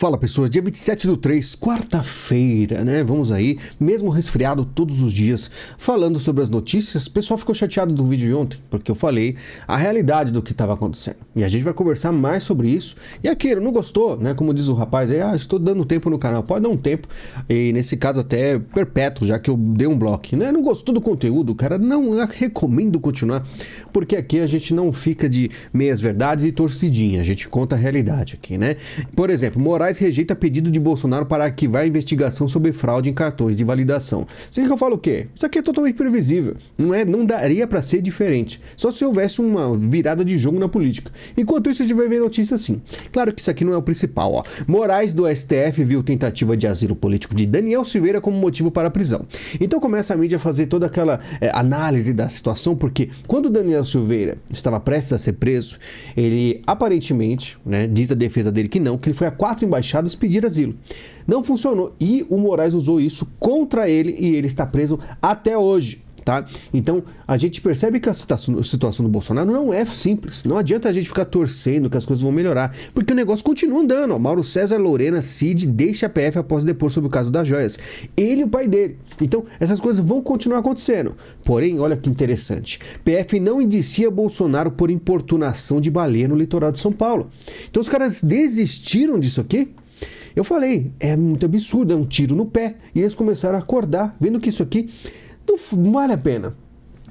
Fala pessoas, dia 27/3, quarta-feira, né? Vamos aí, mesmo resfriado todos os dias, falando sobre as notícias. O pessoal ficou chateado do vídeo de ontem, porque eu falei a realidade do que estava acontecendo. E a gente vai conversar mais sobre isso. E aquele, não gostou, né? Como diz o rapaz aí, estou dando tempo no canal. Pode dar um tempo, e nesse caso até perpétuo, já que eu dei um bloco, né? Não gostou do conteúdo, cara, não recomendo continuar, porque aqui a gente não fica de meias verdades e torcidinha, a gente conta a realidade aqui, né? Por exemplo, Moraes rejeita pedido de Bolsonaro para arquivar a investigação sobre fraude em cartões de validação. Você quer que eu falo o quê? Isso aqui é totalmente previsível. Não daria para ser diferente. Só se houvesse uma virada de jogo na política. Enquanto isso, a gente vai ver notícia assim. Claro que isso aqui não é o principal, ó. Moraes do STF viu tentativa de asilo político de Daniel Silveira como motivo para a prisão. Então começa a mídia a fazer toda aquela análise da situação, porque quando Daniel Silveira estava prestes a ser preso, ele aparentemente, né, diz a defesa dele que ele foi a 4 embaixadas pedir asilo. Não funcionou e o Moraes usou isso contra ele e ele está preso até hoje, tá? Então a gente percebe que a situação do Bolsonaro não é simples. Não adianta a gente ficar torcendo que as coisas vão melhorar, porque o negócio continua andando. Ó. Mauro César Lorena Cid deixa a PF após depor sobre o caso das joias. Ele e o pai dele. Então essas coisas vão continuar acontecendo. Porém, olha que interessante. PF não indicia Bolsonaro por importunação de baleia no litoral de São Paulo. Então os caras desistiram disso aqui. Eu falei, é muito absurdo, é um tiro no pé. E eles começaram a acordar, vendo que isso aqui não vale a pena.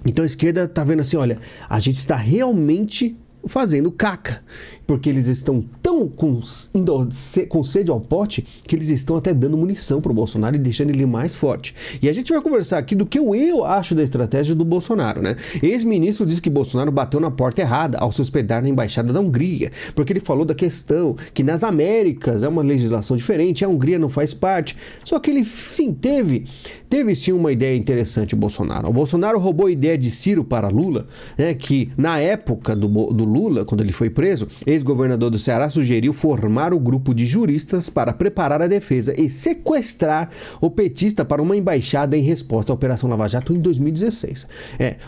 Então a esquerda tá vendo assim, olha, a gente está realmente fazendo caca, porque eles estão tão com sede ao pote que eles estão até dando munição pro Bolsonaro e deixando ele mais forte. E a gente vai conversar aqui do que eu acho da estratégia do Bolsonaro, né? Ex-ministro diz que Bolsonaro bateu na porta errada ao se hospedar na embaixada da Hungria, porque ele falou da questão que nas Américas é uma legislação diferente, a Hungria não faz parte. Só que ele sim teve sim uma ideia interessante, o Bolsonaro. O Bolsonaro roubou a ideia de Ciro para Lula, né, que na época do Lula, quando ele foi preso, ex-governador do Ceará sugeriu formar o grupo de juristas para preparar a defesa e sequestrar o petista para uma embaixada em resposta à Operação Lava Jato em 2016.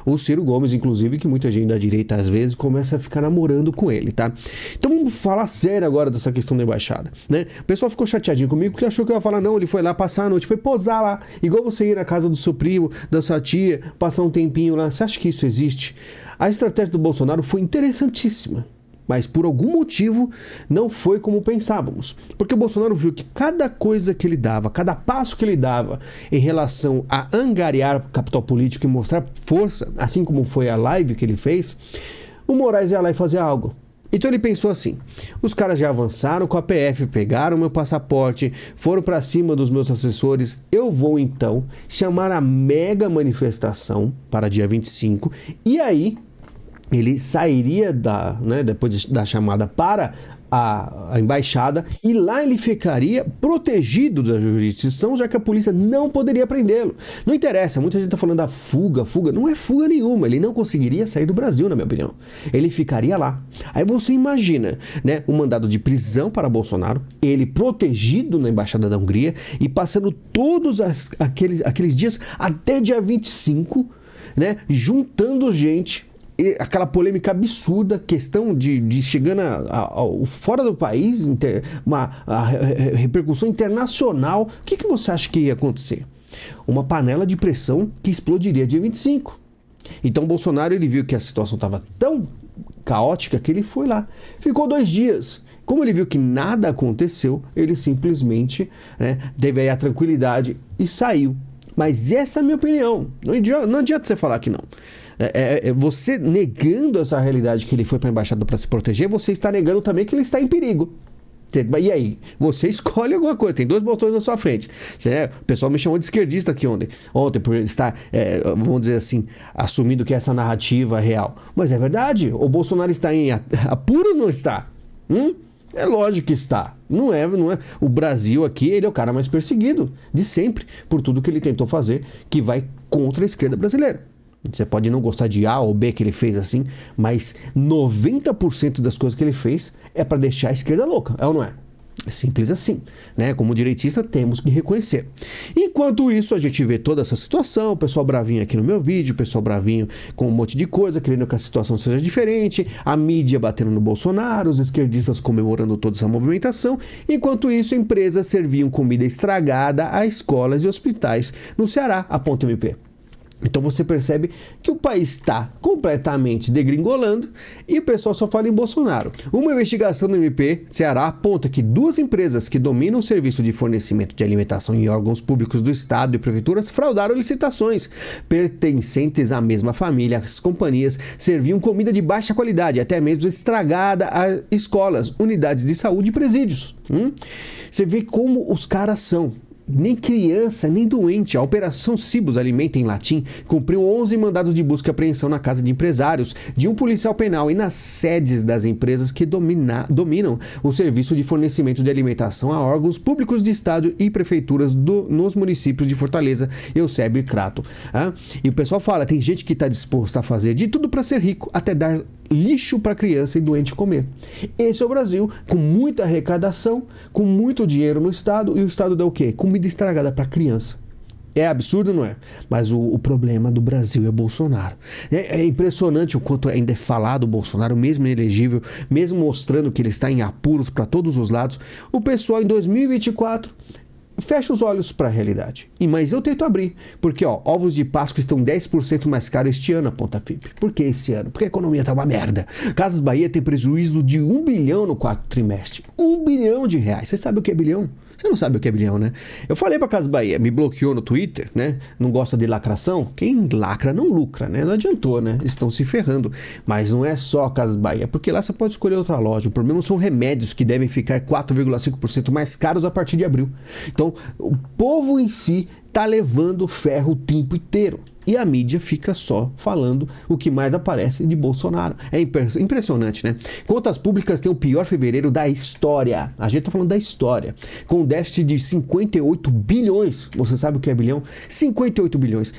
O Ciro Gomes, inclusive, que muita gente da direita às vezes começa a ficar namorando com ele, tá? Então vamos falar sério agora dessa questão da embaixada, né? O pessoal ficou chateadinho comigo porque achou que eu ia falar, não, ele foi lá passar a noite, foi posar lá, igual você ir na casa do seu primo, da sua tia, passar um tempinho lá. Você acha que isso existe? A estratégia do Bolsonaro foi interessantíssima, mas por algum motivo não foi como pensávamos. Porque o Bolsonaro viu que cada coisa que ele dava, cada passo que ele dava em relação a angariar capital político e mostrar força, assim como foi a live que ele fez, o Moraes ia lá e fazia algo. Então ele pensou assim, os caras já avançaram com a PF, pegaram meu passaporte, foram para cima dos meus assessores, eu vou então chamar a mega manifestação para dia 25, e aí ele sairia depois da chamada para a embaixada, e lá ele ficaria protegido da jurisdição, já que a polícia não poderia prendê-lo. Não interessa, muita gente está falando da fuga, não é fuga nenhuma, ele não conseguiria sair do Brasil, na minha opinião. Ele ficaria lá. Aí você imagina, né, um mandado de prisão para Bolsonaro, ele protegido na embaixada da Hungria e passando todos aqueles dias até dia 25, né, juntando gente. Aquela polêmica absurda, questão de chegando fora do país, a repercussão internacional. O que você acha que ia acontecer? Uma panela de pressão que explodiria dia 25. Então Bolsonaro, ele viu que a situação estava tão caótica que ele foi lá. Ficou 2 dias. Como ele viu que nada aconteceu, ele simplesmente, né, teve aí a tranquilidade e saiu. Mas essa é a minha opinião. Não adianta você falar que não. Você negando essa realidade que ele foi para a embaixada para se proteger, você está negando também que ele está em perigo. E aí? Você escolhe alguma coisa. Tem 2 botões na sua frente. O pessoal me chamou de esquerdista aqui ontem por estar, vamos dizer assim, assumindo que essa narrativa é real. Mas é verdade. O Bolsonaro está em apuros ou não está? É lógico que está. Não é. O Brasil aqui, ele é o cara mais perseguido de sempre por tudo que ele tentou fazer, que vai contra a esquerda brasileira. Você pode não gostar de A ou B que ele fez assim, mas 90% das coisas que ele fez é para deixar a esquerda louca, é ou não é? É simples assim, né? Como direitista temos que reconhecer. Enquanto isso, a gente vê toda essa situação, o pessoal bravinho aqui no meu vídeo, o pessoal bravinho com um monte de coisa, querendo que a situação seja diferente, a mídia batendo no Bolsonaro, os esquerdistas comemorando toda essa movimentação. Enquanto isso, empresas serviam comida estragada a escolas e hospitais no Ceará, a ponto MP. Então você percebe que o país está completamente degringolando e o pessoal só fala em Bolsonaro. Uma investigação do MP Ceará aponta que 2 empresas que dominam o serviço de fornecimento de alimentação em órgãos públicos do estado e prefeituras fraudaram licitações pertencentes à mesma família. As companhias serviam comida de baixa qualidade, até mesmo estragada, a escolas, unidades de saúde e presídios. Você vê como os caras são. Nem criança, nem doente. A Operação Cibus Alimenta, em latim, cumpriu 11 mandados de busca e apreensão na casa de empresários, de um policial penal e nas sedes das empresas que dominam o serviço de fornecimento de alimentação a órgãos públicos de estado e prefeituras nos municípios de Fortaleza, Eusébio e Crato. E o pessoal fala, tem gente que está disposta a fazer de tudo para ser rico, até dar lixo para criança e doente comer. Esse é o Brasil, com muita arrecadação, com muito dinheiro no estado, e o estado dá o quê? Comida estragada para criança. É absurdo, não é? Mas o problema do Brasil é Bolsonaro. É impressionante o quanto ainda é falado o Bolsonaro, mesmo inelegível, mesmo mostrando que ele está em apuros para todos os lados. O pessoal em 2024 fecha os olhos para a realidade. Mas eu tento abrir, porque ovos de Páscoa estão 10% mais caros este ano, aponta a FIP. Por que esse ano? Porque a economia está uma merda. Casas Bahia tem prejuízo de 1 bilhão no 4º trimestre. 1 bilhão de reais. Você sabe o que é bilhão? Você não sabe o que é bilhão, né? Eu falei pra Casas Bahia, me bloqueou no Twitter, né? Não gosta de lacração? Quem lacra não lucra, né? Não adiantou, né? Estão se ferrando. Mas não é só Casas Bahia, porque lá você pode escolher outra loja. O problema são remédios que devem ficar 4,5% mais caros a partir de abril. Então, o povo em si tá levando ferro o tempo inteiro. E a mídia fica só falando o que mais aparece de Bolsonaro. É impressionante, né? Contas públicas têm o pior fevereiro da história. A gente tá falando da história. Com um déficit de 58 bilhões. Você sabe o que é bilhão? 58 bilhões.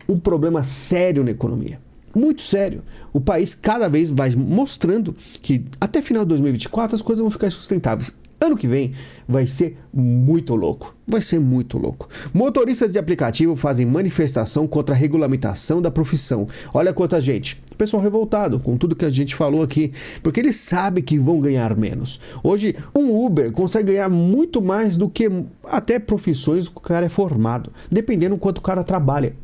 Um problema sério na economia. Muito sério. O país cada vez vai mostrando que até final de 2024 as coisas vão ficar sustentáveis. Ano que vem vai ser muito louco. Vai ser muito louco. Motoristas de aplicativo fazem manifestação contra a regulamentação da profissão. Olha quanta gente. Pessoal revoltado com tudo que a gente falou aqui, porque eles sabem que vão ganhar menos. Hoje, um Uber consegue ganhar muito mais do que até profissões que o cara é formado, dependendo do quanto o cara trabalha.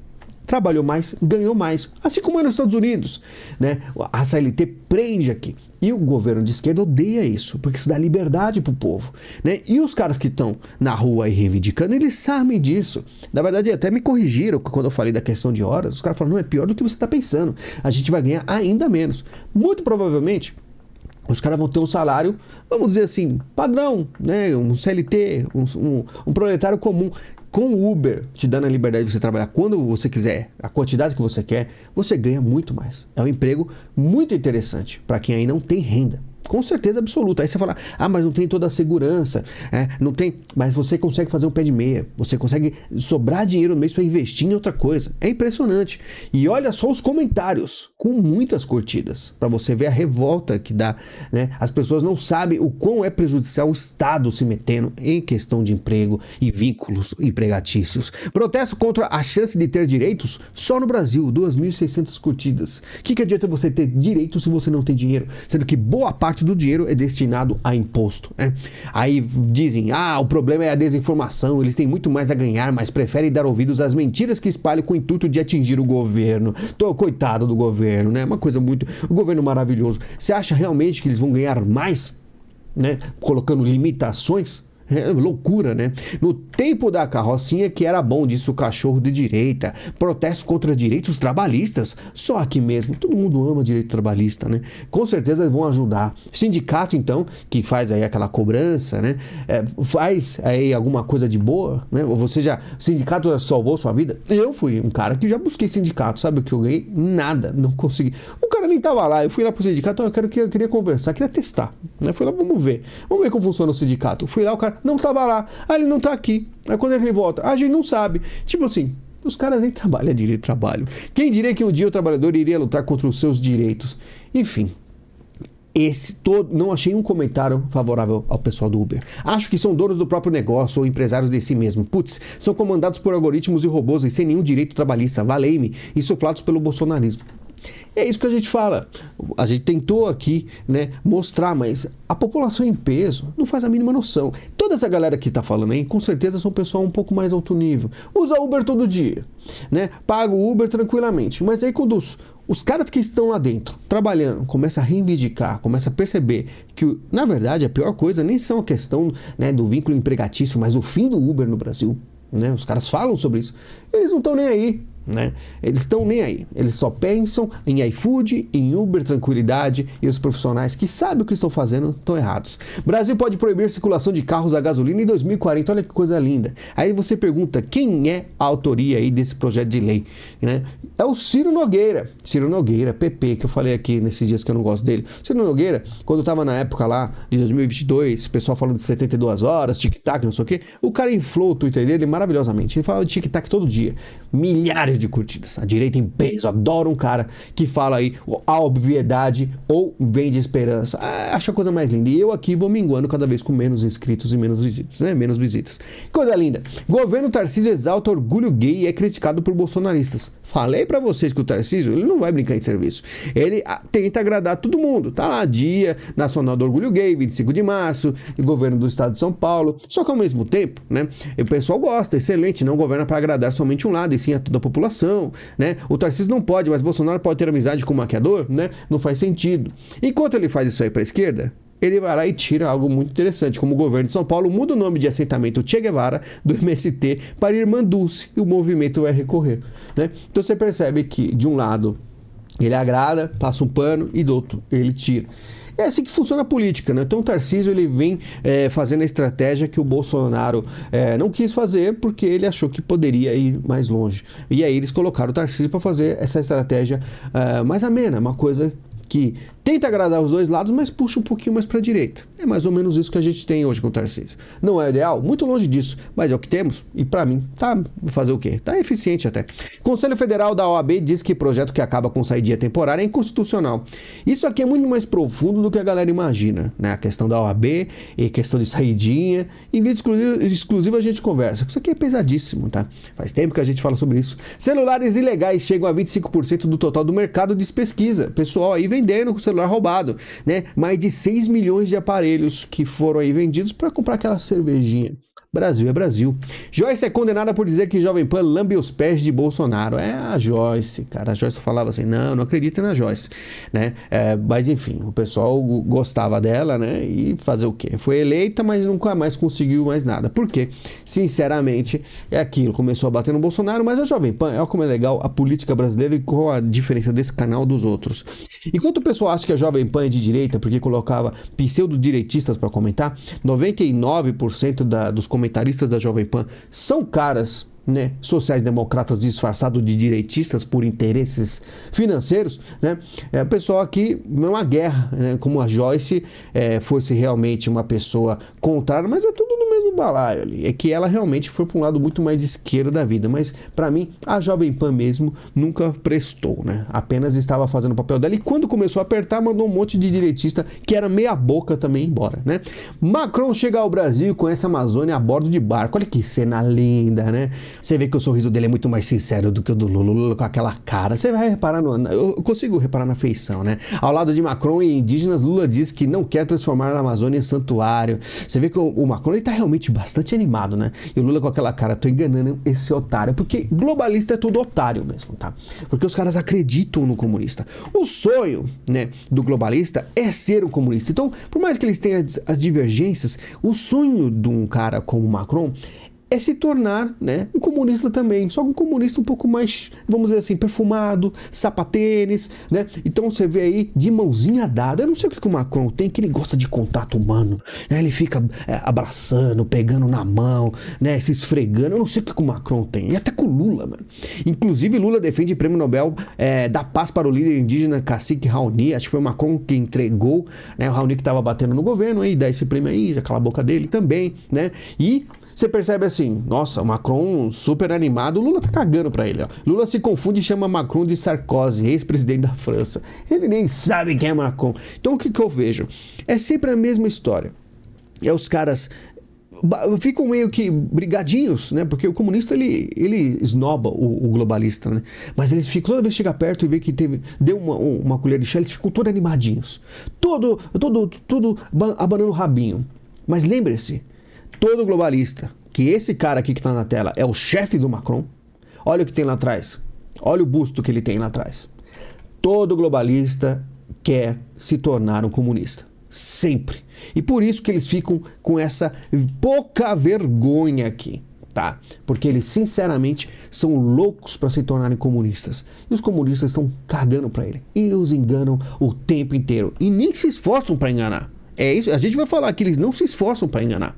Trabalhou mais, ganhou mais. Assim como é nos Estados Unidos, né? A CLT prende aqui. E o governo de esquerda odeia isso, porque isso dá liberdade pro povo, né? E os caras que estão na rua aí reivindicando, eles sabem disso. Na verdade, até me corrigiram quando eu falei da questão de horas. Os caras falaram, não, é pior do que você está pensando. A gente vai ganhar ainda menos. Muito provavelmente, os caras vão ter um salário, vamos dizer assim, padrão, né? Um CLT, um proletário comum. Com o Uber te dando a liberdade de você trabalhar quando você quiser, a quantidade que você quer, você ganha muito mais. É um emprego muito interessante para quem aí não tem renda. Com certeza absoluta. Aí você fala, mas não tem toda a segurança, não tem, mas você consegue fazer um pé de meia, você consegue sobrar dinheiro no mês para investir em outra coisa. É impressionante. E olha só os comentários, com muitas curtidas, para você ver a revolta que dá, né? As pessoas não sabem o quão é prejudicial o Estado se metendo em questão de emprego e vínculos empregatícios. Protesto contra a chance de ter direitos só no Brasil, 2.600 curtidas. O que adianta você ter direito se você não tem dinheiro? Sendo que boa parte do dinheiro é destinado a imposto, né? Aí dizem, o problema é a desinformação, eles têm muito mais a ganhar, mas preferem dar ouvidos às mentiras que espalham com o intuito de atingir o governo. Coitado do governo, né? Uma coisa muito... O governo maravilhoso. Você acha realmente que eles vão ganhar mais, né? Colocando limitações? É loucura, né? No tempo da carrocinha que era bom, disse o cachorro de direita. Protestos contra direitos trabalhistas. Só aqui mesmo. Todo mundo ama direito trabalhista, né? Com certeza eles vão ajudar. Sindicato, então, que faz aí aquela cobrança, né? Faz aí alguma coisa de boa, né? Ou você já... Sindicato já salvou sua vida? Eu fui um cara que já busquei sindicato. Sabe o que eu ganhei? Nada. Não consegui. O cara nem tava lá. Eu fui lá pro sindicato. Eu queria conversar. Queria testar. Né? Fui lá, vamos ver. Vamos ver como funciona o sindicato. Fui lá, o cara não tava lá. Ele não tá aqui. Aí quando ele volta, a gente não sabe. Tipo assim, os caras nem trabalham direito de trabalho. Quem diria que um dia o trabalhador iria lutar contra os seus direitos? Enfim, Não achei um comentário favorável ao pessoal do Uber. Acho que são donos do próprio negócio ou empresários de si mesmo. Putz, são comandados por algoritmos e robôs e sem nenhum direito trabalhista, valei-me, insuflados pelo bolsonarismo. É isso que a gente fala. A gente tentou aqui, né, mostrar, mas a população em peso não faz a mínima noção. Toda essa galera que tá falando aí, com certeza são pessoal um pouco mais alto nível. Usa Uber todo dia, né? Paga o Uber tranquilamente. Mas aí quando os caras que estão lá dentro, trabalhando, começam a reivindicar, começam a perceber que, na verdade, a pior coisa nem são a questão, né, do vínculo empregatício, mas o fim do Uber no Brasil, né? Os caras falam sobre isso. Eles não estão nem aí. Né? Eles estão nem aí, eles só pensam em iFood, em Uber, tranquilidade, e os profissionais que sabem o que estão fazendo estão errados. Brasil pode proibir a circulação de carros a gasolina em 2040, olha que coisa linda. Aí você pergunta, quem é a autoria aí desse projeto de lei? Né? É o Ciro Nogueira, PP, que eu falei aqui nesses dias que eu não gosto dele. Ciro Nogueira, quando estava na época lá de 2022, o pessoal falando de 72 horas, tic-tac, não sei o que, o cara inflou o Twitter dele maravilhosamente, ele falava de tic-tac todo dia, milhares de curtidas. A direita em peso adora um cara que fala aí a obviedade ou vende esperança. Acho a coisa mais linda. E eu aqui vou minguando cada vez com menos inscritos e menos visitas, né? Menos visitas. Coisa linda. Governo Tarcísio exalta orgulho gay e é criticado por bolsonaristas. Falei pra vocês que o Tarcísio, ele não vai brincar em serviço. Ele tenta agradar todo mundo. Tá lá, Dia Nacional do Orgulho Gay, 25 de março, e governo do estado de São Paulo. Só que ao mesmo tempo, né? O pessoal gosta, excelente, não governa para agradar somente um lado, e sim a toda a população. Né? O Tarcísio não pode, mas Bolsonaro pode ter amizade com o maquiador, né? Não faz sentido. Enquanto ele faz isso aí para a esquerda, ele vai lá e tira algo muito interessante, como o governo de São Paulo muda o nome de assentamento Che Guevara do MST para Irmã Dulce e o movimento vai recorrer. Né? Então você percebe que, de um lado, ele agrada, passa um pano e do outro ele tira. É assim que funciona a política, né? Então o Tarcísio ele vem fazendo a estratégia que o Bolsonaro não quis fazer porque ele achou que poderia ir mais longe. E aí eles colocaram o Tarcísio para fazer essa estratégia mais amena, uma coisa que tenta agradar os dois lados, mas puxa um pouquinho mais para a direita. É mais ou menos isso que a gente tem hoje com o Tarcísio. Não é ideal? Muito longe disso, mas é o que temos e para mim, tá, fazer o quê? Tá eficiente até. Conselho Federal da OAB diz que projeto que acaba com saída temporária é inconstitucional. Isso aqui é muito mais profundo do que a galera imagina, né? A questão da OAB e questão de saidinha. Em vídeo exclusivo a gente conversa. Isso aqui é pesadíssimo, tá? Faz tempo que a gente fala sobre isso. Celulares ilegais chegam a 25% do total do mercado, diz pesquisa. Pessoal aí vendendo com celular roubado, né? Mais de 6 milhões de aparelhos que foram aí vendidos para comprar aquela cervejinha. Brasil é Brasil. Joyce é condenada por dizer que Jovem Pan lambe os pés de Bolsonaro. É a Joyce, cara. A Joyce falava assim, não acredita na Joyce, né? Mas enfim, o pessoal gostava dela, né? E fazer o quê? Foi eleita, mas nunca mais conseguiu mais nada. Por quê? Sinceramente, é aquilo. Começou a bater no Bolsonaro, mas a Jovem Pan, olha como é legal a política brasileira e qual a diferença desse canal dos outros. Enquanto o pessoal acha que a Jovem Pan é de direita porque colocava pseudo-direitistas para comentar, 99% dos comentaristas da Jovem Pan são caras, né, sociais-democratas disfarçados de direitistas por interesses financeiros, né? O pessoal aqui é uma guerra, né? Como a Joyce fosse realmente uma pessoa contrária, mas é tudo no mesmo balaio ali. É que ela realmente foi para um lado muito mais esquerdo da vida, mas para mim a Jovem Pan mesmo nunca prestou, né? Apenas estava fazendo o papel dela e quando começou a apertar mandou um monte de direitista que era meia boca também embora, né? Macron chega ao Brasil com essa Amazônia a bordo de barco. Olha que cena linda, né? Você vê que o sorriso dele é muito mais sincero do que o do Lula, Lula com aquela cara. Você vai reparar, eu consigo reparar na feição, né? Ao lado de Macron e indígenas, Lula diz que não quer transformar a Amazônia em santuário. Você vê que o Macron ele tá realmente bastante animado, né? E o Lula com aquela cara, tô enganando esse otário, porque globalista é tudo otário mesmo, tá? Porque os caras acreditam no comunista. O sonho, né, do globalista é ser um comunista. Então, por mais que eles tenham as divergências, o sonho de um cara como Macron é se tornar, né, um comunista também, só um comunista um pouco mais, vamos dizer assim, perfumado, sapatênis, né? Então você vê aí de mãozinha dada. Eu não sei o que o Macron tem, que ele gosta de contato humano, né? Ele fica abraçando, pegando na mão, né, se esfregando. Eu não sei o que o Macron tem, e até com o Lula, mano. Inclusive Lula defende o prêmio Nobel da Paz para o líder indígena cacique Raoni. Acho que foi o Macron que entregou, né? O Raoni que estava batendo no governo, aí dá esse prêmio aí, já cala a boca dele também, né? E você percebe assim, nossa, o Macron super animado, o Lula tá cagando pra ele, ó. Lula se confunde e chama Macron de Sarkozy, ex-presidente da França. Ele nem sabe quem é Macron. Então o que eu vejo? É sempre a mesma história. É os caras ficam meio que brigadinhos, né? Porque o comunista ele esnoba o globalista, né? Mas eles ficam, toda vez que chega perto e vê que deu uma colher de chá, eles ficam todos animadinhos. Tudo abanando o rabinho. Mas lembre-se, todo globalista, que esse cara aqui que tá na tela é o chefe do Macron, olha o que tem lá atrás. Olha o busto que ele tem lá atrás. Todo globalista quer se tornar um comunista. Sempre. E por isso que eles ficam com essa pouca vergonha aqui, tá? Porque eles sinceramente são loucos para se tornarem comunistas. E os comunistas estão cagando para ele. E os enganam o tempo inteiro. E nem se esforçam para enganar. É isso, a gente vai falar que eles não se esforçam para enganar.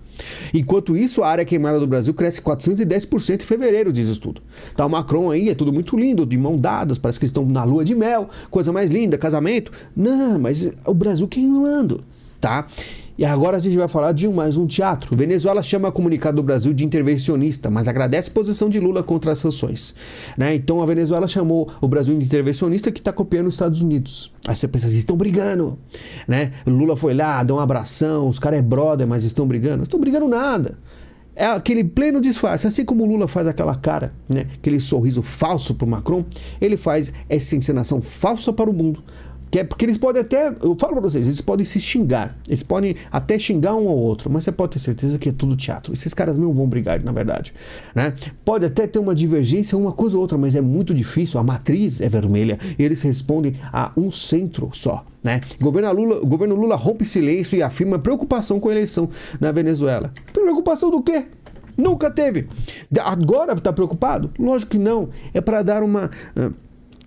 Enquanto isso, a área queimada do Brasil cresce 410% em fevereiro, diz o estudo. Tá o Macron aí, é tudo muito lindo, de mão dadas, parece que eles estão na lua de mel, coisa mais linda, casamento. Não, mas o Brasil queimando, tá? E agora a gente vai falar de mais um teatro. Venezuela chama o comunicado do Brasil de intervencionista, mas agradece a posição de Lula contra as sanções, né? Então a Venezuela chamou o Brasil de intervencionista que está copiando os Estados Unidos. Aí você pensa, eles estão brigando, né? Lula foi lá, deu um abração, os caras é brother, mas estão brigando. Não estão brigando nada. É aquele pleno disfarce, assim como o Lula faz aquela cara, né? Aquele sorriso falso para o Macron, ele faz essa encenação falsa para o mundo. Que é porque eles podem até, eu falo pra vocês, eles podem se xingar, eles podem até xingar um ao outro, mas você pode ter certeza que é tudo teatro. Esses caras não vão brigar, na verdade, né? Pode até ter uma divergência, uma coisa ou outra, mas é muito difícil, a matriz é vermelha e eles respondem a um centro só, né? O governo Lula rompe silêncio e afirma preocupação com a eleição na Venezuela. Preocupação do quê? Nunca teve. Agora tá preocupado? Lógico que não. É para dar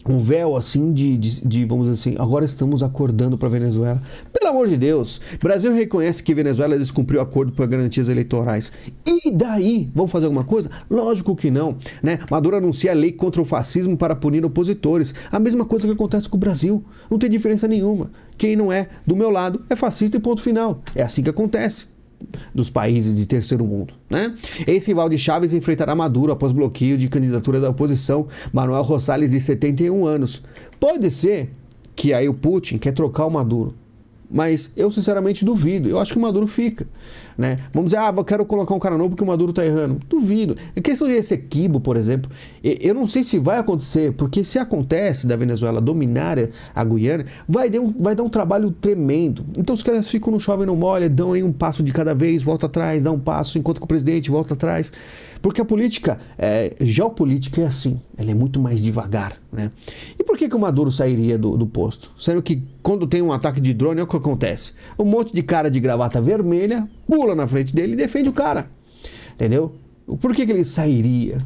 um véu assim de vamos dizer assim, agora estamos acordando para a Venezuela. Pelo amor de Deus, Brasil reconhece que Venezuela descumpriu o acordo por garantias eleitorais. E daí? Vão fazer alguma coisa? Lógico que não, né? Maduro anuncia a lei contra o fascismo para punir opositores. A mesma coisa que acontece com o Brasil. Não tem diferença nenhuma. Quem não é do meu lado é fascista e ponto final. É assim que acontece dos países de terceiro mundo, né? Ex-rival de Chávez enfrentará Maduro após bloqueio de candidatura da oposição, Manuel Rosales, de 71 anos. Pode ser que aí o Putin quer trocar o Maduro, mas eu sinceramente duvido. Eu acho que o Maduro fica, né? Vamos dizer, eu quero colocar um cara novo porque o Maduro tá errando. Duvido. A questão de Essequibo, por exemplo, eu não sei se vai acontecer, porque se acontece da Venezuela dominar a Guiana, vai dar um trabalho tremendo. Então os caras ficam no chove e não molha, dão aí um passo de cada vez, volta atrás, dá um passo, encontra com o presidente, volta atrás. Porque a política, geopolítica é assim, ela é muito mais devagar, né? E por que o Maduro sairia do posto? Sendo que quando tem um ataque de drone, é o que acontece. Um monte de cara de gravata vermelha pula na frente dele e defende o cara, entendeu? Por que ele sairia?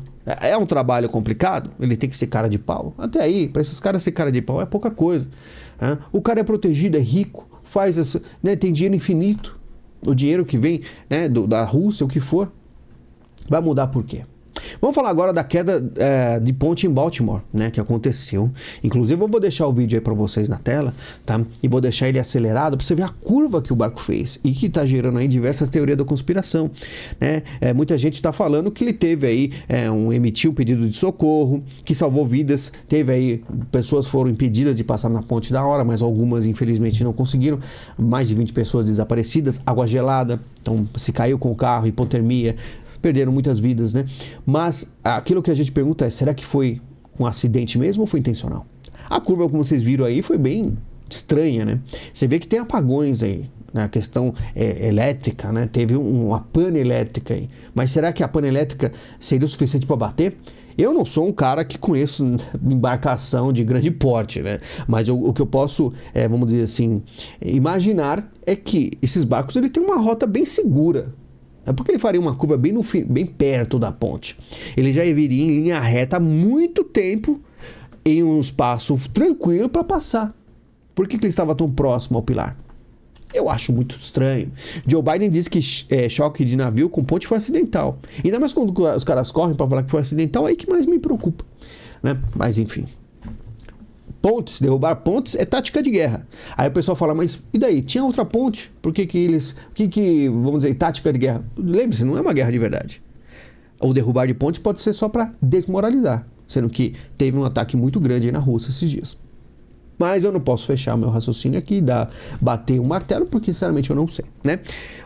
É um trabalho complicado? Ele tem que ser cara de pau? Até aí, para esses caras ser cara de pau é pouca coisa, né? O cara é protegido, é rico, né, tem dinheiro infinito. O dinheiro que vem, né, da Rússia, o que for. Vai mudar por quê? Vamos falar agora da queda de ponte em Baltimore, né, que aconteceu. Inclusive eu vou deixar o vídeo aí para vocês na tela, tá? E vou deixar ele acelerado para você ver a curva que o barco fez e que está gerando aí diversas teorias da conspiração, né? Muita gente está falando que ele teve aí emitiu um pedido de socorro, que salvou vidas. Teve aí pessoas foram impedidas de passar na ponte da hora, mas algumas infelizmente não conseguiram. Mais de 20 pessoas desaparecidas, água gelada, então se caiu com o carro, hipotermia. Perderam muitas vidas, né? Mas aquilo que a gente pergunta é, será que foi um acidente mesmo ou foi intencional? A curva, como vocês viram aí, foi bem estranha, né? Você vê que tem apagões aí, né? A questão elétrica, né? Teve uma pane elétrica aí. Mas será que a pane elétrica seria o suficiente para bater? Eu não sou um cara que conheço embarcação de grande porte, né? Mas o que eu posso, vamos dizer assim, imaginar é que esses barcos ele tem uma rota bem segura. É porque ele faria uma curva bem perto da ponte. Ele já viria em linha reta há muito tempo em um espaço tranquilo para passar. Por que ele estava tão próximo ao pilar? Eu acho muito estranho. Joe Biden disse que choque de navio com ponte foi acidental. Ainda mais quando os caras correm para falar que foi acidental, é aí que mais me preocupa, né? Mas enfim. Pontes, derrubar pontes é tática de guerra. Aí o pessoal fala, mas e daí? Tinha outra ponte? Por que vamos dizer, tática de guerra? Lembre-se, não é uma guerra de verdade. O derrubar de pontes pode ser só para desmoralizar, sendo que teve um ataque muito grande aí na Rússia esses dias. Mas eu não posso fechar meu raciocínio aqui e bater um martelo, porque sinceramente eu não sei, né?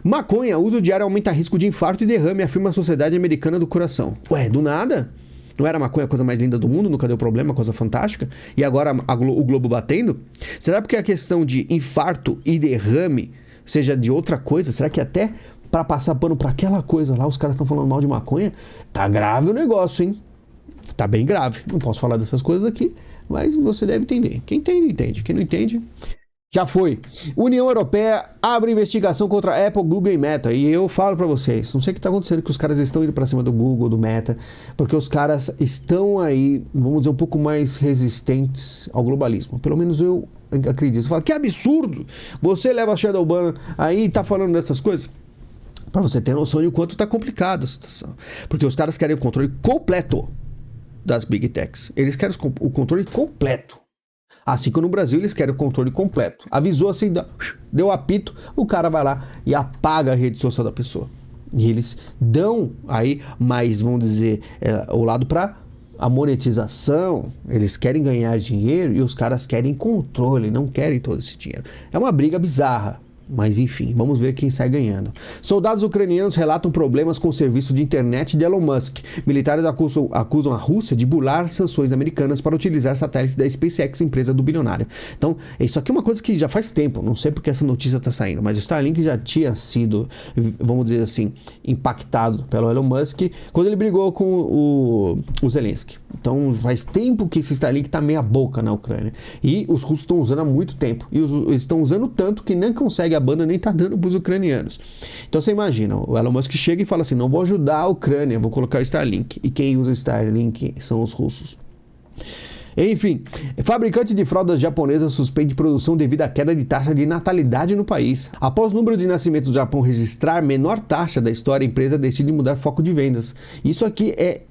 Maconha, uso diário aumenta risco de infarto e derrame, afirma a Sociedade Americana do Coração. Ué, do nada? Não era a maconha a coisa mais linda do mundo? Nunca deu problema, coisa fantástica? E agora o globo batendo? Será porque a questão de infarto e derrame seja de outra coisa? Será que até para passar pano para aquela coisa lá, os caras estão falando mal de maconha? Tá grave o negócio, hein? Tá bem grave. Não posso falar dessas coisas aqui, mas você deve entender. Quem entende, entende. Quem não entende, já foi. União Europeia abre investigação contra a Apple, Google e Meta. E eu falo pra vocês, não sei o que tá acontecendo, que os caras estão indo pra cima do Google, do Meta, porque os caras estão aí, vamos dizer, um pouco mais resistentes ao globalismo. Pelo menos eu acredito. Eu falo, que absurdo! Você leva a Shadowban aí e tá falando dessas coisas? Pra você ter noção de o quanto tá complicada a situação. Porque os caras querem o controle completo das Big Techs. Eles querem o controle completo. Assim como no Brasil eles querem o controle completo. Avisou assim, deu apito, o cara vai lá e apaga a rede social da pessoa. E eles dão aí mais, vamos dizer, o lado para a monetização. Eles querem ganhar dinheiro e os caras querem controle, não querem todo esse dinheiro. É uma briga bizarra. Mas enfim, vamos ver quem sai ganhando. Soldados ucranianos relatam problemas com o serviço de internet de Elon Musk. Militares acusam a Rússia de burlar sanções americanas para utilizar satélites da SpaceX, empresa do bilionário. Então, isso aqui é uma coisa que já faz tempo, não sei porque essa notícia está saindo, mas o Starlink já tinha sido, vamos dizer assim, impactado pelo Elon Musk quando ele brigou com o Zelensky. Então, faz tempo que esse Starlink está meia boca na Ucrânia. E os russos estão usando há muito tempo. E eles estão usando tanto que nem consegue, a banda nem tá dando pros ucranianos. Então você imagina, o Elon Musk chega e fala assim, não vou ajudar a Ucrânia, vou colocar o Starlink. E quem usa o Starlink são os russos. Enfim, fabricante de fraldas japonesa suspende produção devido à queda de taxa de natalidade no país. Após o número de nascimentos do Japão registrar menor taxa da história, a empresa decide mudar foco de vendas. Isso aqui é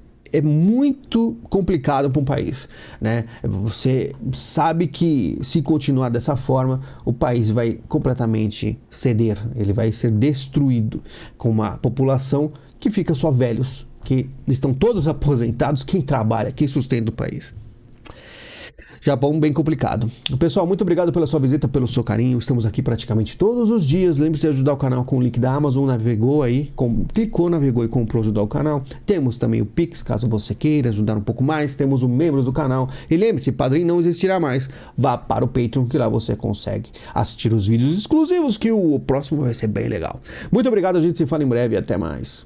muito complicado para um país, né? Você sabe que se continuar dessa forma, o país vai completamente ceder, ele vai ser destruído com uma população que fica só velhos, que estão todos aposentados, quem trabalha, quem sustenta o país. Japão bem complicado. Pessoal, muito obrigado pela sua visita, pelo seu carinho. Estamos aqui praticamente todos os dias. Lembre-se de ajudar o canal com o link da Amazon. Navegou aí, clicou, navegou e comprou ajudar o canal. Temos também o Pix, caso você queira ajudar um pouco mais. Temos o membros do canal. E lembre-se, Padrim não existirá mais. Vá para o Patreon, que lá você consegue assistir os vídeos exclusivos, que o próximo vai ser bem legal. Muito obrigado, a gente se fala em breve e até mais.